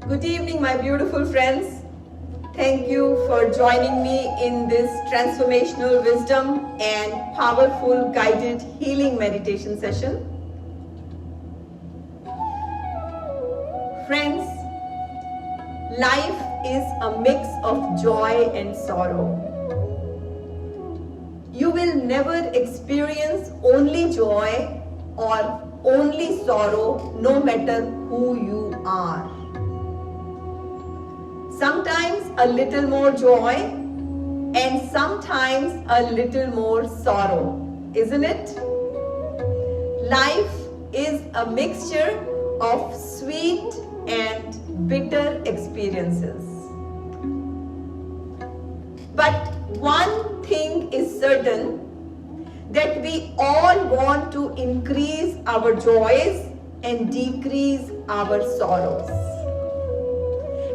Good evening, my beautiful friends. Thank you for joining me in this transformational wisdom and powerful guided healing meditation session. Friends, life is a mix of joy and sorrow. You will never experience only joy or only sorrow, no matter who you are. Sometimes a little more joy and sometimes a little more sorrow, isn't it? Life is a mixture of sweet and bitter experiences. But one thing is certain, that we all want to increase our joys and decrease our sorrows.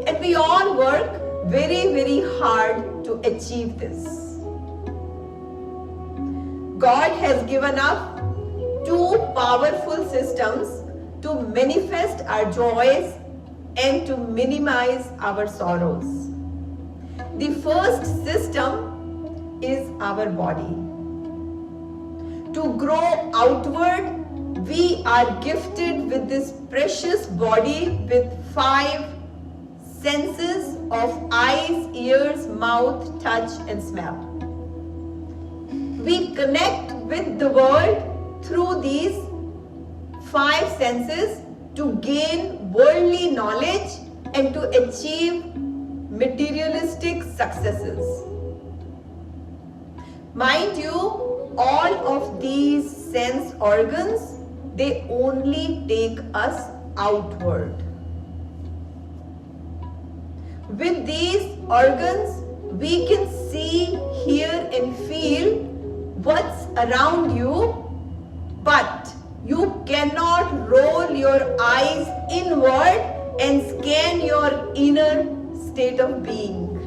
And we all work very, very hard to achieve this. God has given us two powerful systems to manifest our joys and to minimize our sorrows. The first system is our body. To grow outward, we are gifted with this precious body with 5 senses of eyes, ears, mouth, touch and smell. We connect with the world through these 5 senses to gain worldly knowledge and to achieve materialistic successes. Mind you, all of these sense organs, they only take us outward. With these organs, we can see, hear and feel what's around you, but you cannot roll your eyes inward and scan your inner state of being.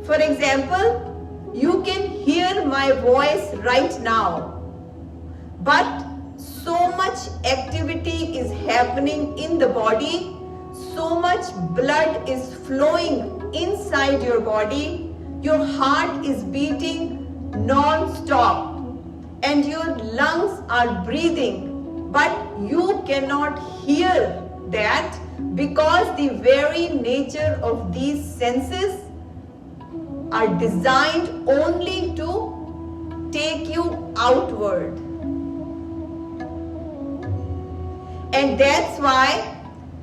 For example, you can hear my voice right now, but so much activity is happening in the body, so much blood is flowing inside your body, your heart is beating non-stop and your lungs are breathing, but you cannot hear that because the very nature of these senses are designed only to take you outward. And that's why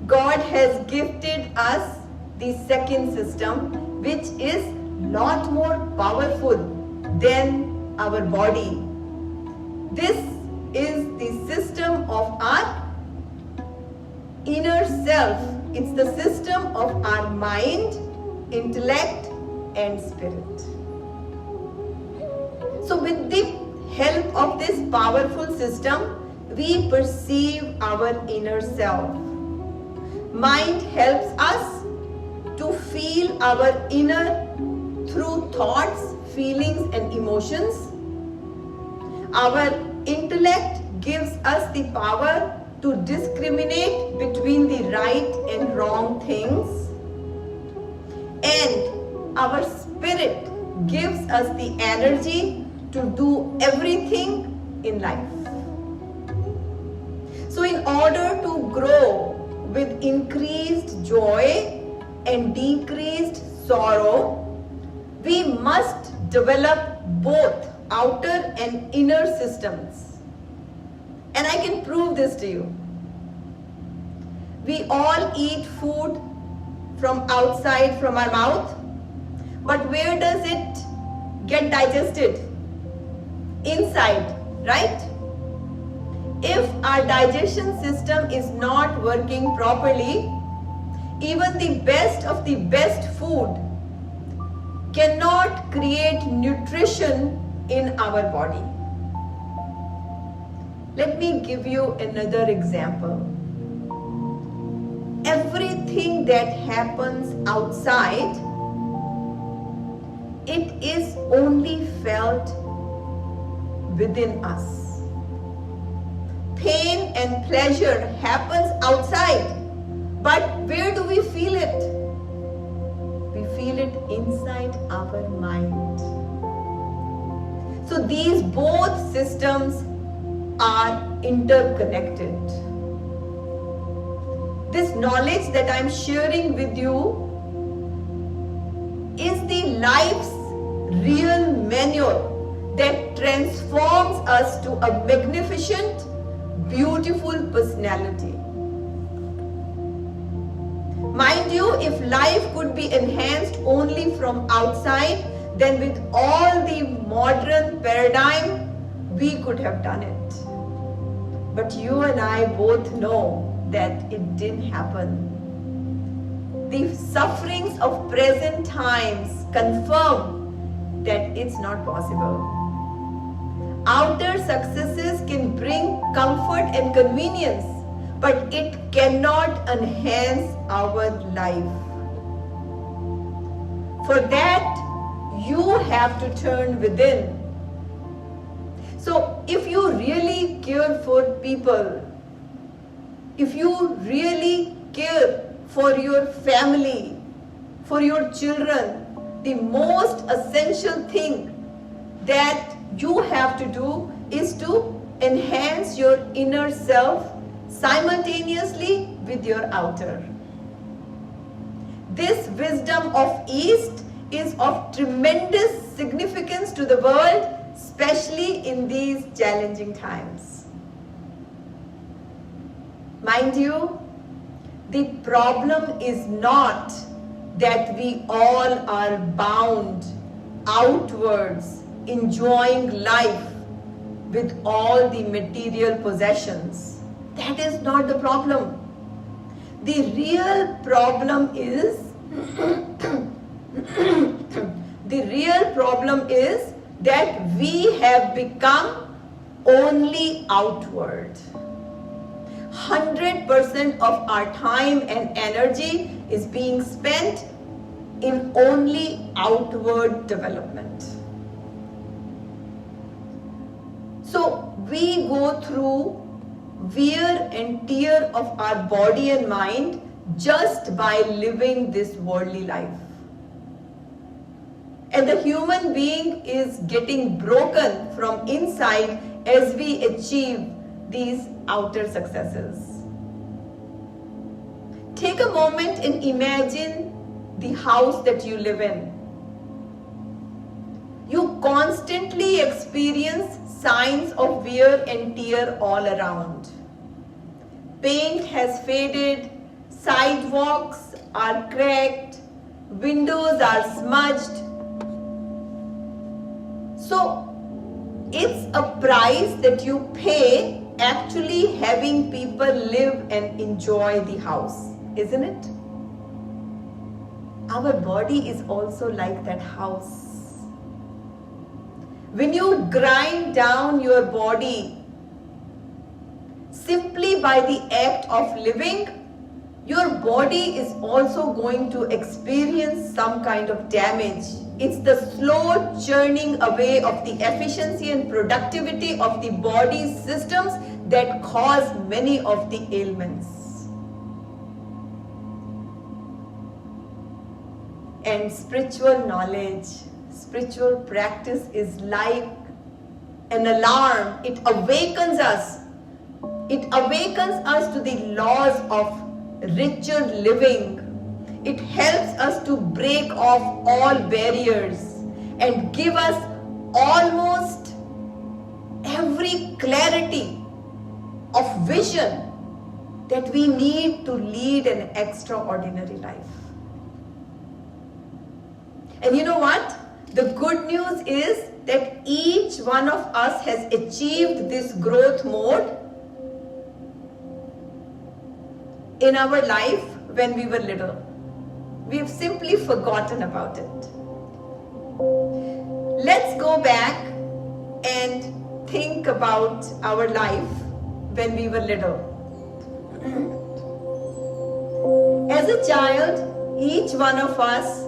God has gifted us the second system, which is lot more powerful than our body. This is the system of our inner self. It's the system of our mind, intellect and spirit. So with the help of this powerful system, we perceive our inner self. Mind helps us to feel our inner through thoughts, feelings and emotions. Our intellect gives us the power to discriminate between the right and wrong things. And our spirit gives us the energy to do everything in life. So in order to grow with increased joy and decreased sorrow, we must develop both outer and inner systems. And I can prove this to you. We all eat food from outside, from our mouth, but where does it get digested? Inside, right? If our digestion system is not working properly, even the best of the best food cannot create nutrition in our body. Let me give you another example. Everything that happens outside, it is only felt within us. Pain and pleasure happens outside, But where do we feel it? We feel it inside our mind. So these both systems are interconnected. This knowledge that I'm sharing with you is the life's real manual that transforms us to a magnificent, beautiful personality. Mind you, if life could be enhanced only from outside, then with all the modern paradigm, we could have done it. But you and I both know that it didn't happen. The sufferings of present times confirm that it's not possible. Outer successes can bring comfort and convenience, but it cannot enhance our life. For that, you have to turn within. So if you really care for people, if you really care for your family, for your children, the most essential thing that you have to do is to enhance your inner self simultaneously with your outer. This wisdom of East is of tremendous significance to the world, especially in these challenging times. Mind you, the problem is not that we all are bound outwards, enjoying life with all the material possessions. That is not the problem. The real problem is that we have become only outward. 100% of our time and energy is being spent in only outward development. So we go through wear and tear of our body and mind just by living this worldly life. And the human being is getting broken from inside as we achieve these outer successes. Take a moment and imagine the house that you live in. You constantly experience signs of wear and tear all around. Paint has faded, sidewalks are cracked, windows are smudged. So it's a price that you pay actually having people live and enjoy the house, isn't it? Our body is also like that house. When you grind down your body simply by the act of living, your body is also going to experience some kind of damage. It's the slow churning away of the efficiency and productivity of the body's systems that cause many of the ailments. And spiritual knowledge, spiritual practice is like an alarm. It awakens us. It awakens us to the laws of richer living. It helps us to break off all barriers and give us almost every clarity of vision that we need to lead an extraordinary life. And you know what? The good news is that each one of us has achieved this growth mode in our life when we were little. We have simply forgotten about it. Let's go back and think about our life when we were little. As a child, each one of us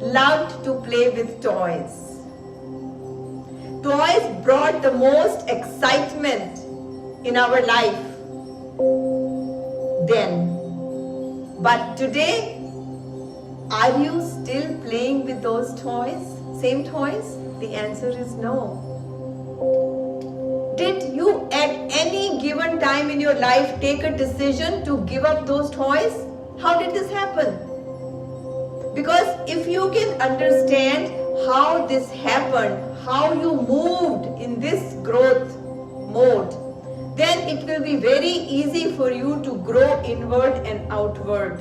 loved to play with toys. Toys brought the most excitement in our life then. But today, are you still playing with those toys? Same toys? The answer is no. Did you at any given time in your life take a decision to give up those toys? How did this happen? Because if you can understand how this happened, how you moved in this growth mode, then it will be very easy for you to grow inward and outward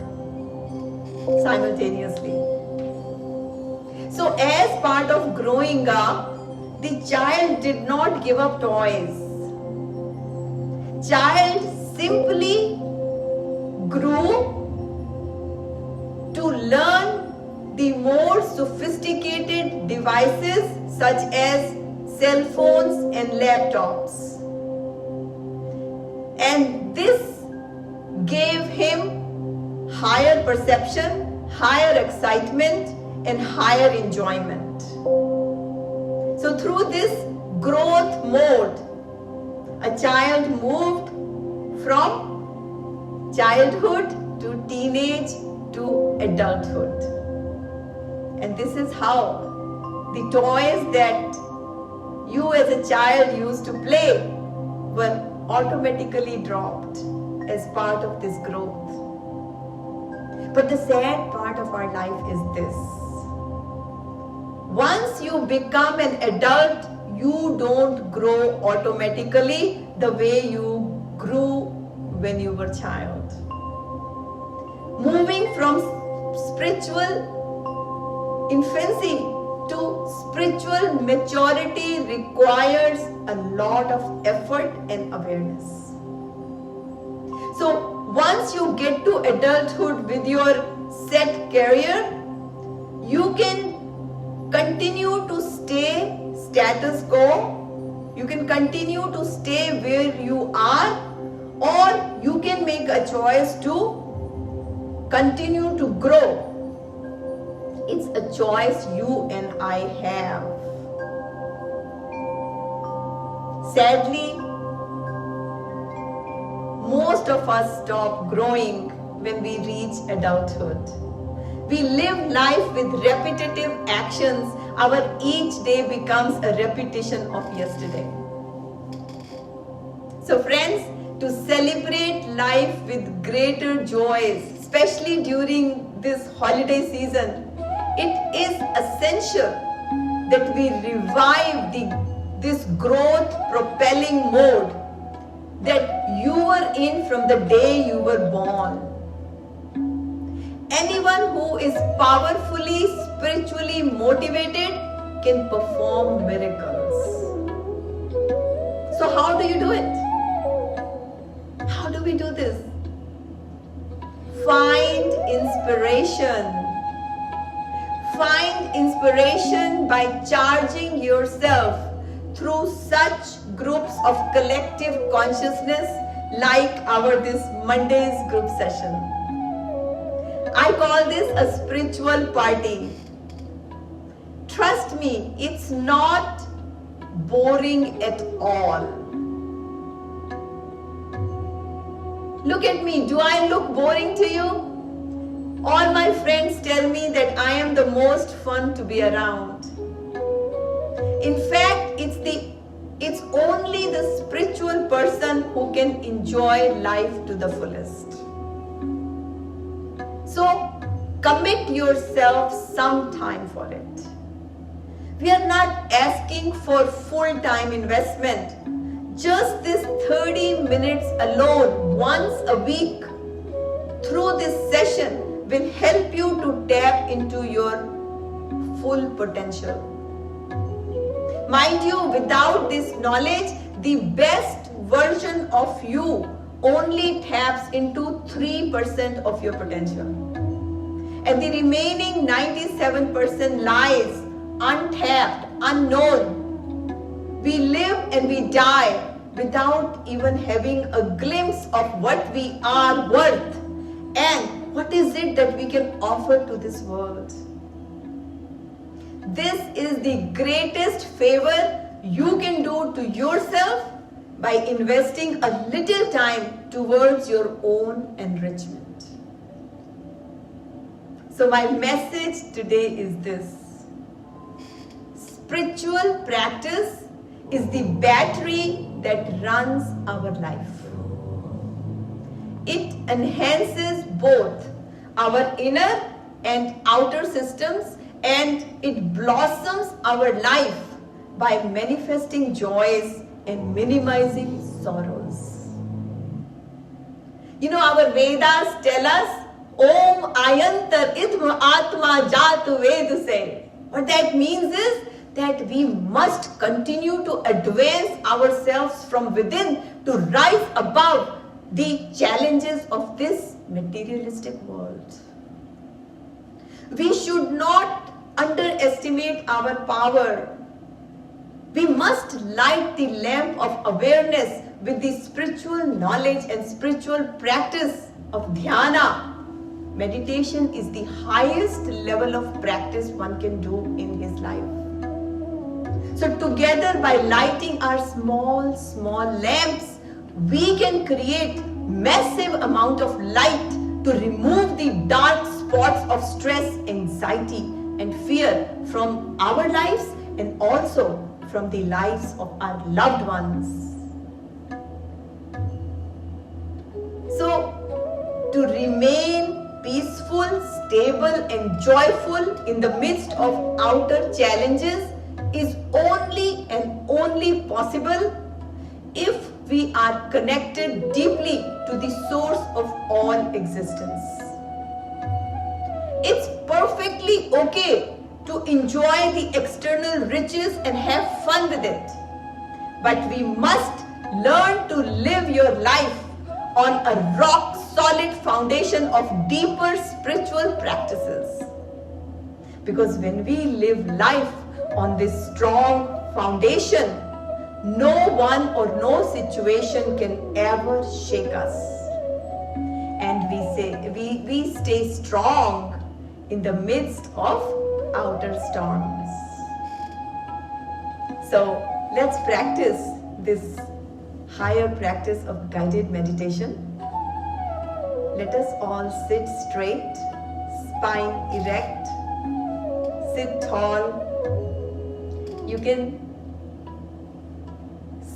simultaneously. So as part of growing up, the child did not give up toys. Child simply grew to learn the more sophisticated devices such as cell phones and laptops. And this gave him higher perception, higher excitement, and higher enjoyment. So through this growth mode, a child moved from childhood to teenage to adulthood. And this is how the toys that you as a child used to play were automatically dropped as part of this growth. But the sad part of our life is this. Once you become an adult, you don't grow automatically the way you grew when you were a child. Moving from spiritual infancy to spiritual maturity requires a lot of effort and awareness. So once you get to adulthood with your set career, you can continue to stay status quo, you can continue to stay where you are, or you can make a choice to continue to grow. It's a choice you and I have. Sadly, most of us stop growing when we reach adulthood. We live life with repetitive actions. Our each day becomes a repetition of yesterday. So friends, to celebrate life with greater joys, especially during this holiday season, it is essential that we revive this growth propelling mode that you were in from the day you were born. Anyone who is powerfully spiritually motivated can perform miracles. So how do you do it? How do we do this? Find inspiration. Find inspiration by charging yourself through such groups of collective consciousness like this Monday's group session. I call this a spiritual party. Trust me, it's not boring at all. Look at me, do I look boring to you? All my friends tell me that I am the most fun to be around. In fact, it's only the spiritual person who can enjoy life to the fullest. So, commit yourself some time for it. We are not asking for full-time investment. Just this 30 minutes alone, once a week, through this session, will help you to tap into your full potential. Mind you, without this knowledge, the best version of you only taps into 3% of your potential. And the remaining 97% lies untapped, unknown. We live and we die without even having a glimpse of what we are worth and what is it that we can offer to this world. This is the greatest favor you can do to yourself by investing a little time towards your own enrichment. So my message today is this. Spiritual practice is the battery that runs our life. It enhances both our inner and outer systems, and it blossoms our life by manifesting joys and minimizing sorrows. You know, our Vedas tell us, Om Ayantar Idma Atma Jat Ved Se. What that means is that we must continue to advance ourselves from within to rise above the challenges of this materialistic world. We should not underestimate our power. We must light the lamp of awareness with the spiritual knowledge and spiritual practice of dhyana. Meditation is the highest level of practice one can do in his life. So together, by lighting our small lamps, we can create massive amount of light to remove the dark spots of stress, anxiety and fear from our lives and also from the lives of our loved ones. So, to remain peaceful, stable and joyful in the midst of outer challenges is only and only possible if we are connected deeply to the source of all existence. It's perfectly okay to enjoy the external riches and have fun with it. But we must learn to live your life on a rock solid foundation of deeper spiritual practices. Because when we live life on this strong foundation, no one or no situation can ever shake us. And we stay strong in the midst of outer storms. So let's practice this higher practice of guided meditation. Let us all sit straight, spine erect, sit tall. You can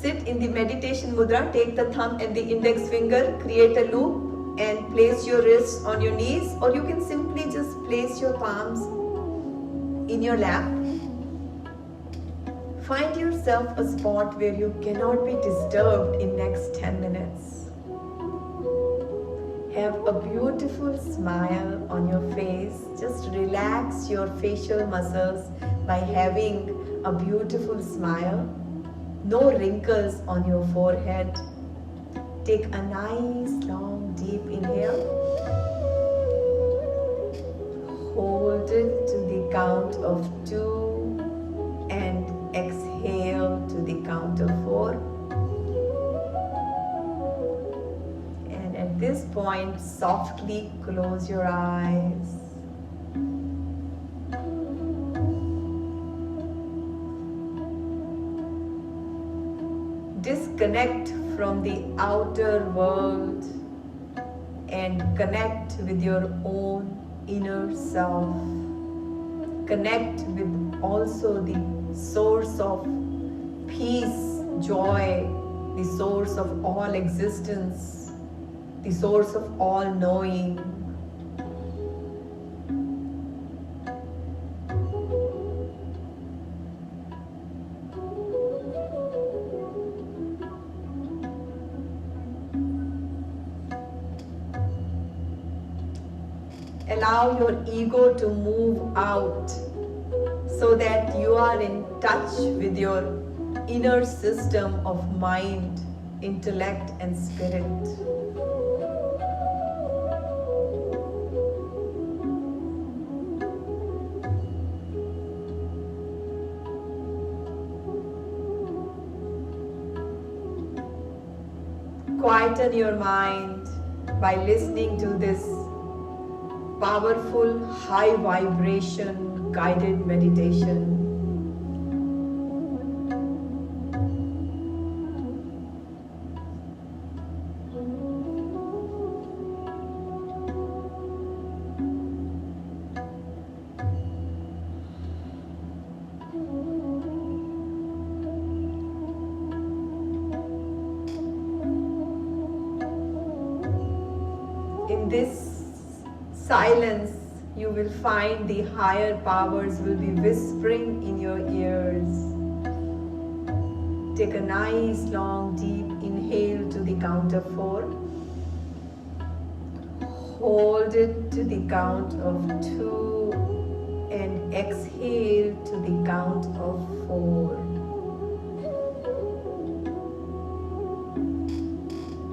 sit in the meditation mudra, take the thumb and the index finger, create a loop and place your wrists on your knees, or you can simply just place your palms in your lap. Find yourself a spot where you cannot be disturbed in next 10 minutes. Have a beautiful smile on your face. Just relax your facial muscles by having a beautiful smile. No wrinkles on your forehead. Take a nice long deep inhale. Hold it to the count of 2 and exhale to the count of 4. And at this point, softly close your eyes. Disconnect from the outer world and connect with your own inner self. Connect with also the source of peace, joy, the source of all existence, the source of all knowing. Allow your ego to move out so that you are in touch with your inner system of mind, intellect and spirit. Quieten your mind by listening to this powerful, high vibration, guided meditation. this silence, you will find the higher powers will be whispering in your ears. Take a nice long deep inhale to the count of 4. Hold it to the count of 2 and exhale to the count of 4.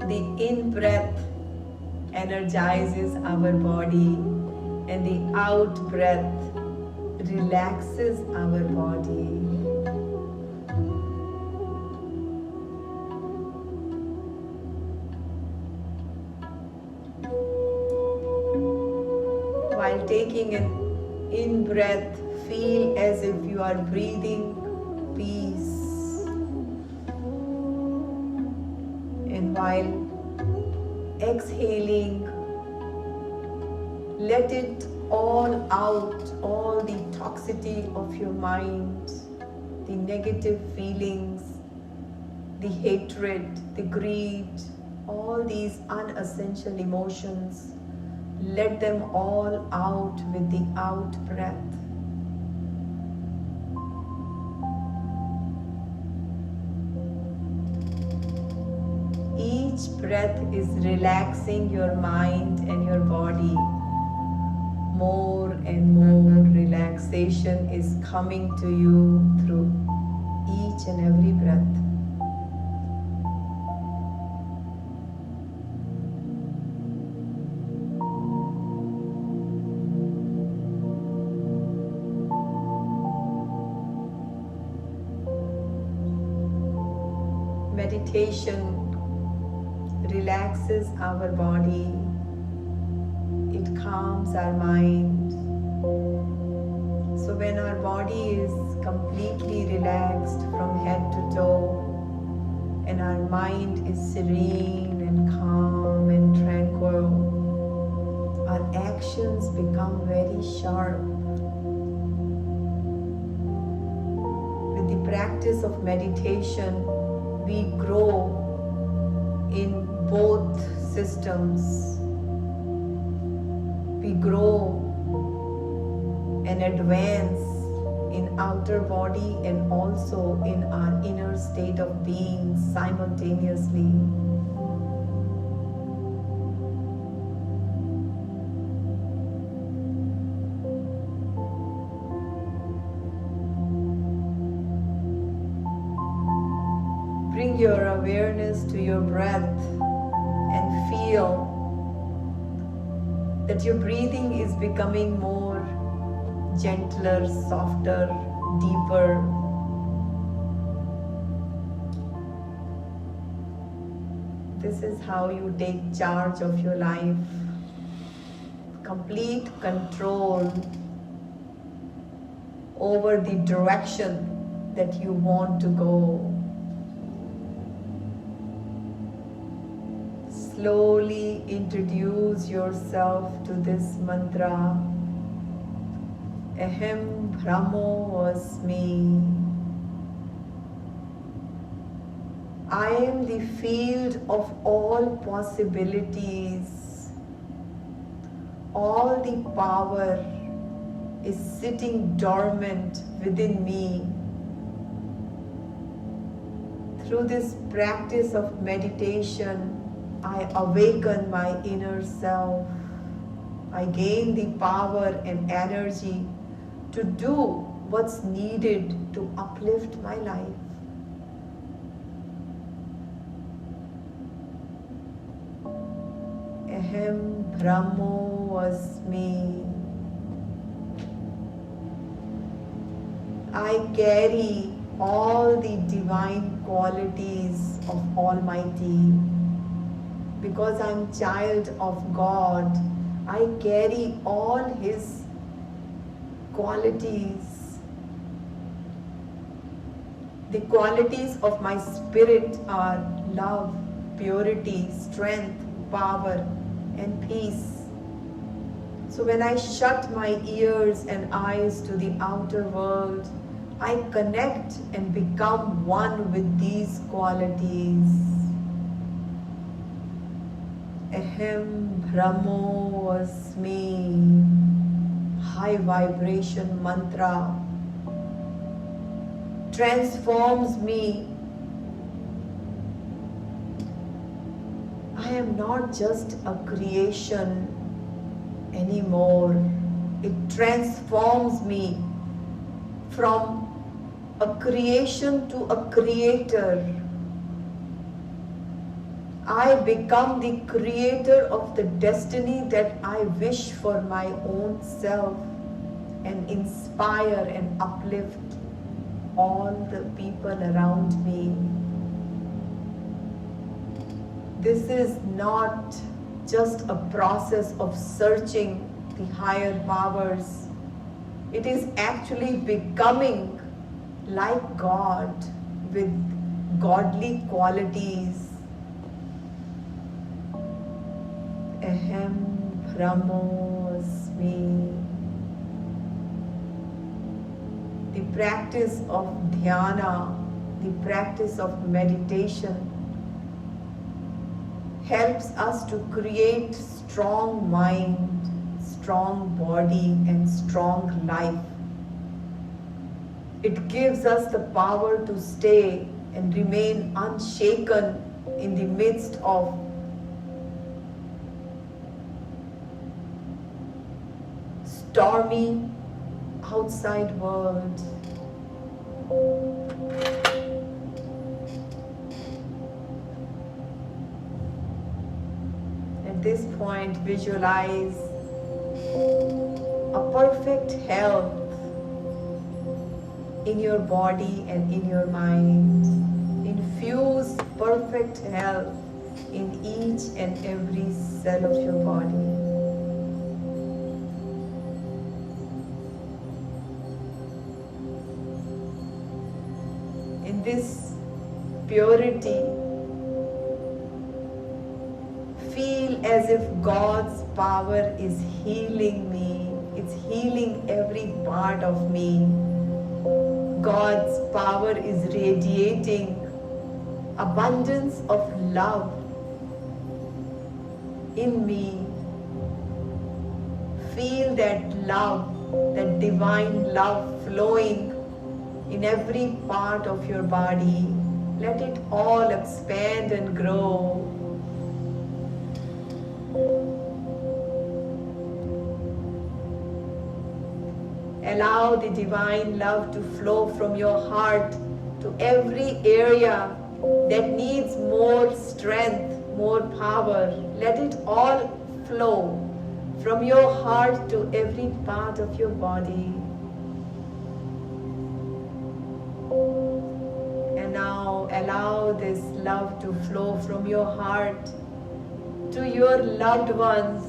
The in-breath energizes our body and the out-breath relaxes our body. While taking an in-breath, feel as if you are breathing peace. And while exhaling, let it all out, all the toxicity of your mind, the negative feelings, the hatred, the greed, all these unessential emotions. Let them all out with the out breath. Each breath is relaxing your mind and your body. More and more relaxation is coming to you through each and every breath. Meditation relaxes our body, it calms our mind. So when our body is completely relaxed from head to toe and our mind is serene and calm and tranquil, our actions become very sharp. With the practice of meditation, we grow in both systems. We grow and advance in outer body and also in our inner state of being simultaneously. Bring your awareness to your breath and feel that your breathing is becoming more gentler, softer, deeper. This is how you take charge of your life. Complete control over the direction that you want to go. Slowly introduce yourself to this mantra. Aham Brahmosmi. I am the field of all possibilities. All the power is sitting dormant within me. Through this practice of meditation, I awaken my inner self. I gain the power and energy to do what's needed to uplift my life. Aham Brahmosmi. I carry all the divine qualities of Almighty. Because I'm child of God, I carry all His qualities. The qualities of my spirit are love, purity, strength, power, and peace. So when I shut my ears and eyes to the outer world, I connect and become one with these qualities. Ahem Brahmosmi, high vibration mantra, transforms me. I am not just a creation anymore. It transforms me from a creation to a creator. I become the creator of the destiny that I wish for my own self, and inspire and uplift all the people around me. This is not just a process of searching the higher powers. It is actually becoming like God with godly qualities. Ahem Brahmosmi. The practice of dhyana, the practice of meditation, helps us to create strong mind, strong body, and strong life. It gives us the power to stay and remain unshaken in the midst of stormy outside world. At this point, visualize a perfect health in your body and in your mind. Infuse perfect health in each and every cell of your body. In this purity, feel as if God's power is healing me. It's healing every part of me. God's power is radiating abundance of love in me. Feel that love, that divine love flowing in every part of your body. Let it all expand and grow. Allow the divine love to flow from your heart to every area that needs more strength, more power. Let it all flow from your heart to every part of your body. And now allow this love to flow from your heart to your loved ones.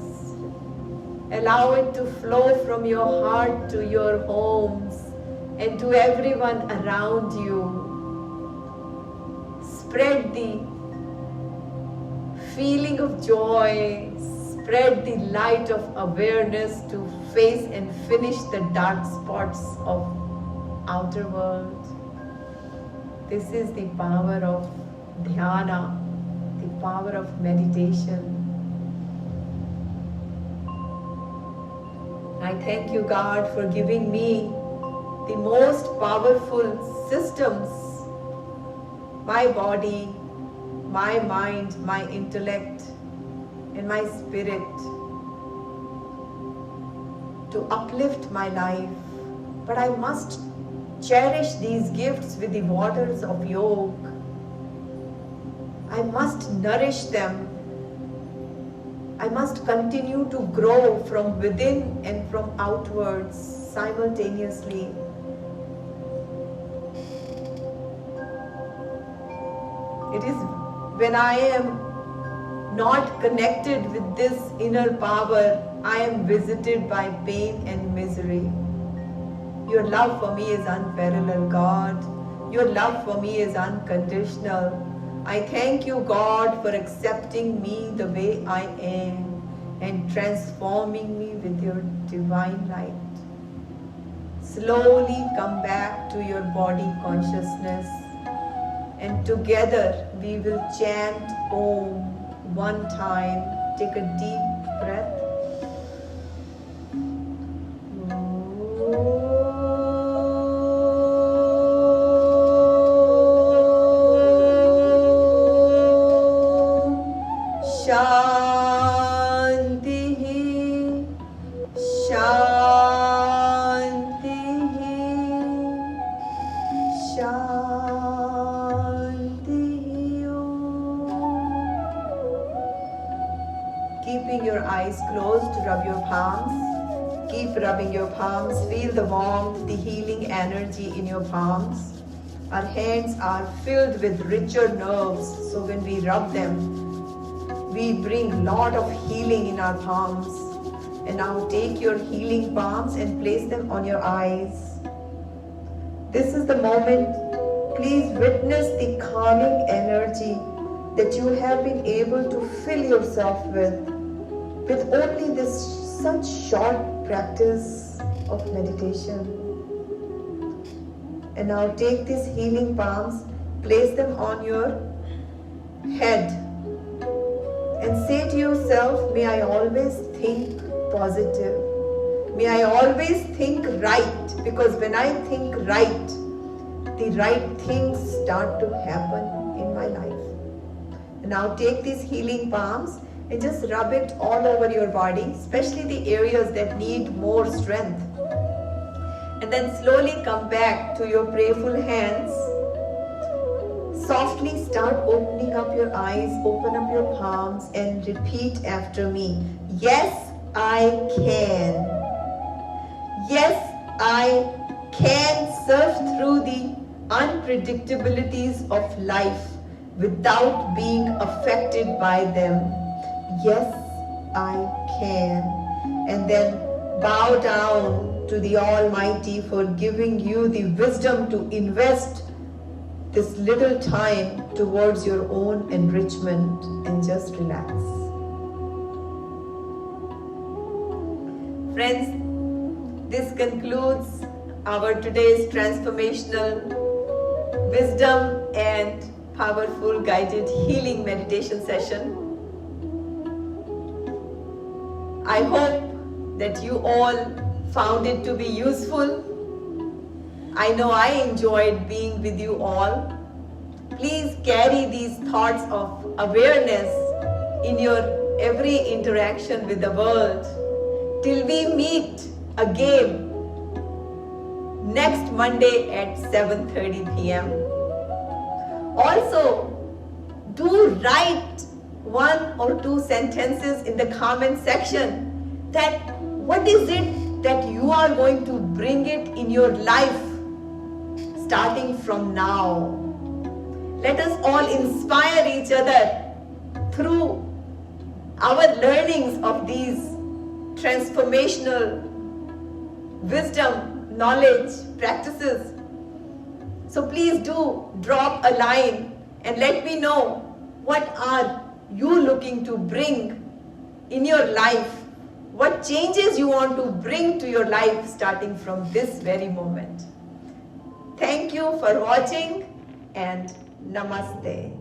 Allow it to flow from your heart to your homes and to everyone around you. Spread the feeling of joy, spread the light of awareness to face and finish the dark spots of outer world. This is the power of dhyana, the power of meditation. I thank you, God, for giving me the most powerful systems, my body, my mind, my intellect, and my spirit, to uplift my life. But I must cherish these gifts with the waters of yoga. I must nourish them. I must continue to grow from within and from outwards simultaneously. It is when I am not connected with this inner power, I am visited by pain and misery. Your love for me is unparalleled, God. Your love for me is unconditional. I thank you, God, for accepting me the way I am and transforming me with your divine light. Slowly come back to your body consciousness, and together we will chant Om one time Take a deep breath. Keeping your eyes closed, rub your palms. Keep rubbing your palms. Feel the warmth, the healing energy in your palms. Our hands are filled with richer nerves, so when we rub them, we bring lot of healing in our palms. And now take your healing palms and place them on your eyes. This is the moment. Please witness the calming energy that you have been able to fill yourself with only this such short practice of meditation. And now take these healing palms, place them on your head and say to yourself, may I always think positive. May I always think right, because when I think right, the right things start to happen in my life. And now take these healing palms and just rub it all over your body, especially the areas that need more strength. And then slowly come back to your prayerful hands. Softly start opening up your eyes, open up your palms and repeat after me. Yes, I can. Yes, I can surf through the unpredictabilities of life without being affected by them. Yes, I can. And then bow down to the Almighty for giving you the wisdom to invest this little time towards your own enrichment, and just relax. Friends, this concludes our today's transformational wisdom and powerful guided healing meditation session. I hope that you all found it to be useful. I know I enjoyed being with you all. Please carry these thoughts of awareness in your every interaction with the world till we meet again next Monday at 7:30 p.m. Also, do write 1 or 2 sentences in the comment section that what is it that you are going to bring it in your life starting from now. Let us all inspire each other through our learnings of these transformational wisdom, knowledge, practices. So please do drop a line and let me know what are you looking to bring in your life, what changes you want to bring to your life starting from this very moment. Thank you for watching and Namaste.